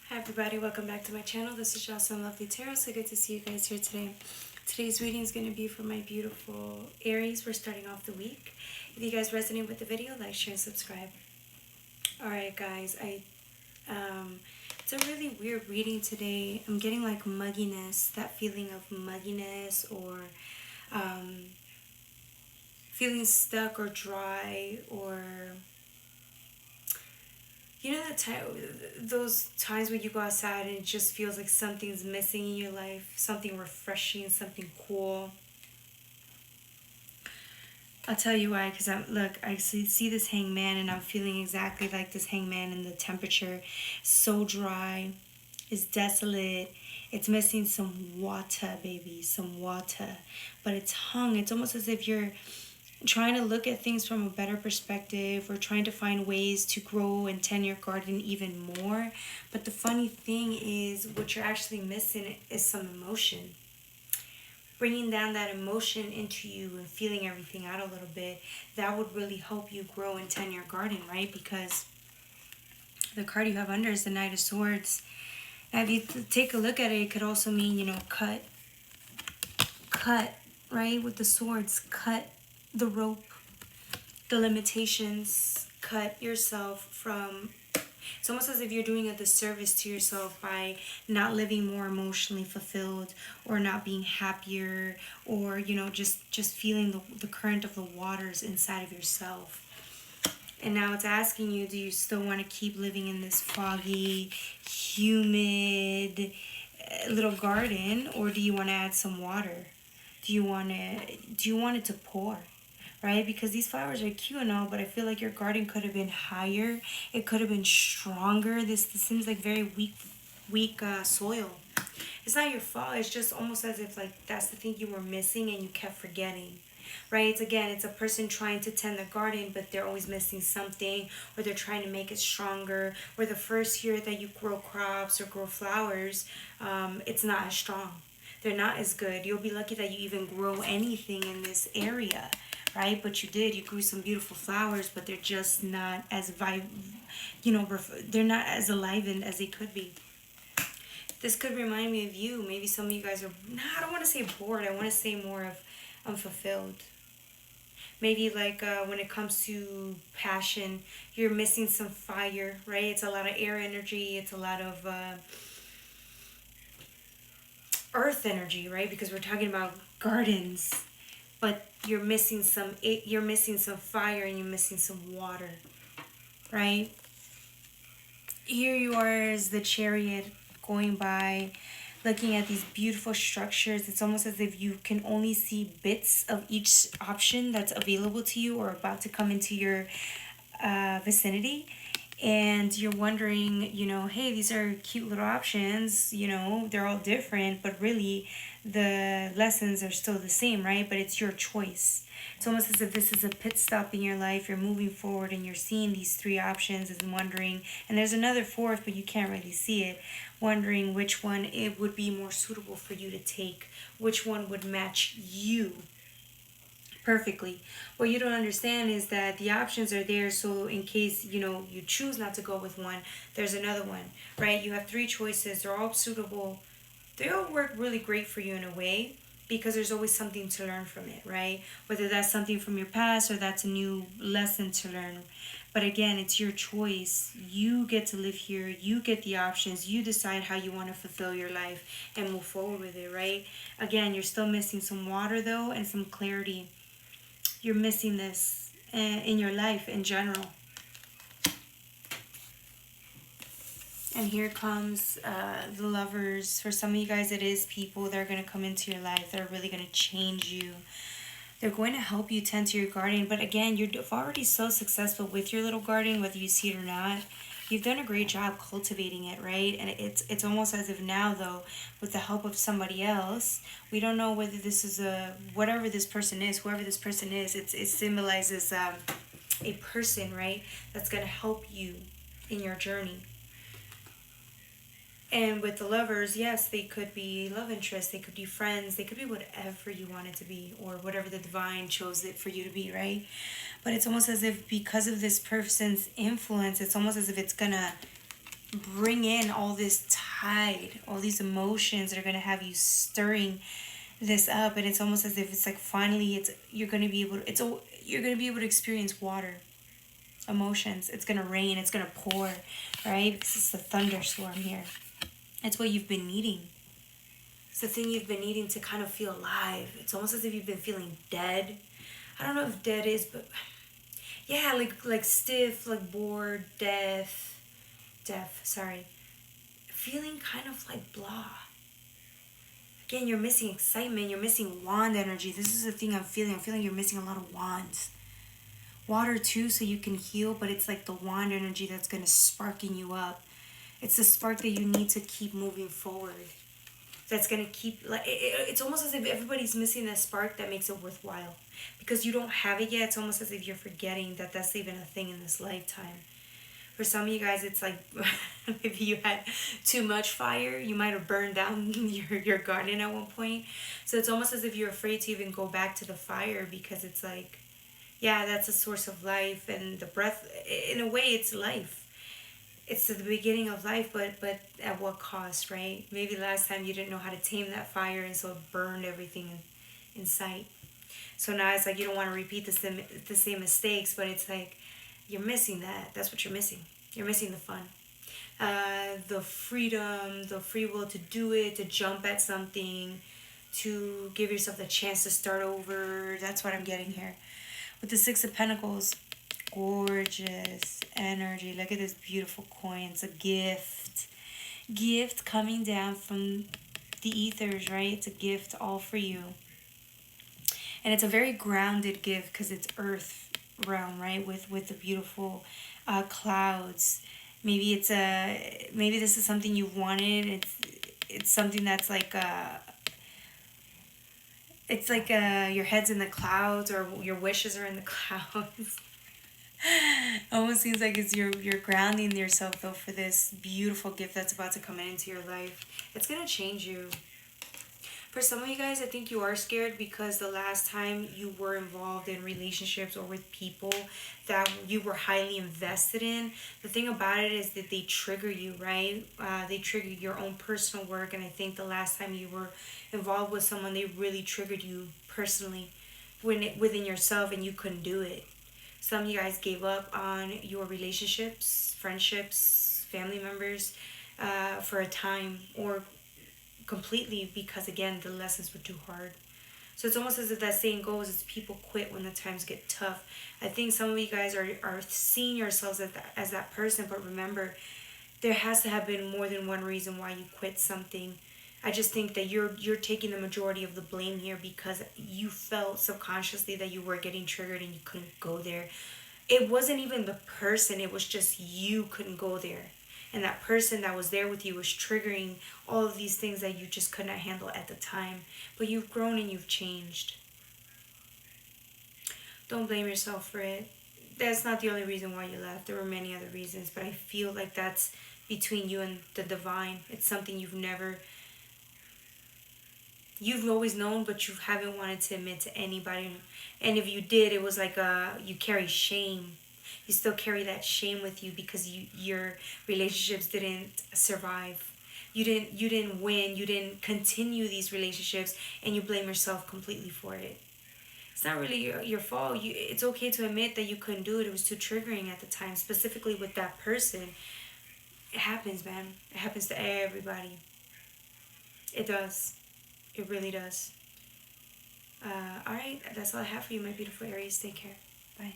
Hi everybody, welcome back to my channel. This is Jocelyn Lovely Tarot. So good to see you guys here today. Today's reading is going to be for my beautiful Aries. We're starting off the week. If you guys resonate with the video, like, share, and subscribe. Alright guys, it's a really weird reading today. I'm getting like mugginess, that feeling of mugginess or feeling stuck or dry or you know that time, those times when you go outside and it just feels like something's missing in your life, something refreshing, something cool. I'll tell you why, because I see this hangman and I'm feeling exactly like this hangman, and the temperature is so dry, it's desolate, it's missing some water, baby, some water, but it's hung. It's almost as if you're trying to look at things from a better perspective or trying to find ways to grow and tend your garden even more. But the funny thing is, what you're actually missing is some emotion. Bringing down that emotion into you and feeling everything out a little bit, that would really help you grow and tend your garden, right? Because the card you have under is the Knight of Swords. Now, if you take a look at it, it could also mean, cut, right? With the swords, cut the rope, the limitations, cut yourself from. It's almost as if you're doing a disservice to yourself by not living more emotionally fulfilled, or not being happier, or just feeling the current of the waters inside of yourself. And now it's asking you, do you still want to keep living in this foggy, humid little garden, or do you want to add some water? Do you want it to pour? Right? Because these flowers are cute and all, but I feel like your garden could have been higher. It could have been stronger. This seems like very weak soil. It's not your fault. It's just almost as if like that's the thing you were missing and you kept forgetting. Right? It's a person trying to tend the garden, but they're always missing something, or they're trying to make it stronger. Or the first year that you grow crops or grow flowers, it's not as strong. They're not as good. You'll be lucky that you even grow anything in this area, right? But you did. You grew some beautiful flowers, but they're just not as they're not as enlivened as they could be. This could remind me of you. Maybe some of you guys are, I don't want to say bored. I want to say more of unfulfilled. Maybe like when it comes to passion, you're missing some fire, right? It's a lot of air energy. It's a lot of earth energy, right? Because we're talking about gardens, but you're missing some fire, and you're missing some water, right? Here you are as the Chariot going by, looking at these beautiful structures. It's almost as if you can only see bits of each option that's available to you or about to come into your vicinity. And you're wondering, hey, these are cute little options, they're all different, but really the lessons are still the same, right? But it's your choice. It's almost as if this is a pit stop in your life. You're moving forward and you're seeing these three options and wondering, and there's another fourth, but you can't really see it, wondering which one it would be more suitable for you to take, which one would match you perfectly. What you don't understand is that the options are there, so in case you choose not to go with one, there's another one, right? You have three choices. They're all suitable. They all work really great for you in a way, because there's always something to learn from it, right? Whether that's something from your past or that's a new lesson to learn. But again, it's your choice. You get to live here. You get the options. You decide how you want to fulfill your life and move forward with it, right? Again, you're still missing some water though, and some clarity. You're missing this in your life in general. And here comes the Lovers. For some of you guys, it is people that are going to come into your life that are really going to change you. They're going to help you tend to your garden. But again, you're already so successful with your little garden, whether you see it or not. You've done a great job cultivating it, right? And it's almost as if now, though, with the help of somebody else, we don't know whether this is whatever this person is, whoever this person is, it symbolizes a person, right? That's going to help you in your journey. And with the Lovers, yes, they could be love interests, they could be friends, they could be whatever you want it to be, or whatever the divine chose it for you to be, right? But it's almost as if because of this person's influence, it's almost as if it's gonna bring in all this tide, all these emotions that are going to have you stirring this up. And it's almost as if it's like finally it's you're going to be able to, you're going to be able to experience water, emotions. It's going to rain, it's going to pour, right? Because it's the thunderstorm here. It's what you've been needing. It's the thing you've been needing to kind of feel alive. It's almost as if you've been feeling dead. I don't know if dead is, but yeah, like stiff, like bored, deaf, sorry. Feeling kind of like blah. Again, you're missing excitement, you're missing wand energy. This is the thing I'm feeling. I'm feeling you're missing a lot of wands. Water too, so you can heal, but it's like the wand energy that's gonna sparking you up. It's the spark that you need to keep moving forward. That's gonna keep like it's almost as if everybody's missing that spark that makes it worthwhile. Because you don't have it yet, it's almost as if you're forgetting that that's even a thing in this lifetime. For some of you guys, it's like if you had too much fire, you might have burned down your garden at one point. So it's almost as if you're afraid to even go back to the fire because it's like, yeah, that's a source of life, and the breath, in a way, it's life. It's the beginning of life, but at what cost, right? Maybe last time you didn't know how to tame that fire, and so it burned everything in sight. So now it's like you don't want to repeat the same mistakes, but it's like you're missing that. That's what you're missing. You're missing the fun, the freedom, the free will to do it, to jump at something, to give yourself the chance to start over. That's what I'm getting here. With the Six of Pentacles, gorgeous energy. Look at this beautiful coin. It's a gift. Gift coming down from the ethers, right? It's a gift all for you. And it's a very grounded gift because it's earth realm, right? With the beautiful clouds. Maybe this is something you've wanted. It's something that's like it's like your head's in the clouds, or your wishes are in the clouds. Almost seems like it's you're grounding yourself though for this beautiful gift that's about to come into your life. It's gonna change you. For some of you guys, I think you are scared because the last time you were involved in relationships or with people that you were highly invested in, the thing about it is that they trigger you, right? They trigger your own personal work, and I think the last time you were involved with someone, they really triggered you personally within yourself, and you couldn't do it. Some of you guys gave up on your relationships, friendships, family members for a time, or completely because again the lessons were too hard. So it's almost as if that saying goes, it's people quit when the times get tough. I think some of you guys are seeing yourselves as that person, but remember, there has to have been more than one reason why you quit something. I just think that you're taking the majority of the blame here because you felt subconsciously that you were getting triggered and you couldn't go there. It wasn't even the person, it was just you couldn't go there. And that person that was there with you was triggering all of these things that you just could not handle at the time. But you've grown and you've changed. Don't blame yourself for it. That's not the only reason why you left. There were many other reasons, but I feel like that's between you and the divine. It's something you've always known, but you haven't wanted to admit to anybody. And if you did, it was like you carry shame. You still carry that shame with you because your relationships didn't survive. You didn't win. You didn't continue these relationships, and you blame yourself completely for it. It's not really your fault. It's okay to admit that you couldn't do it. It was too triggering at the time, specifically with that person. It happens, man. It happens to everybody. It does. It really does. All right, that's all I have for you, my beautiful Aries. Take care. Bye.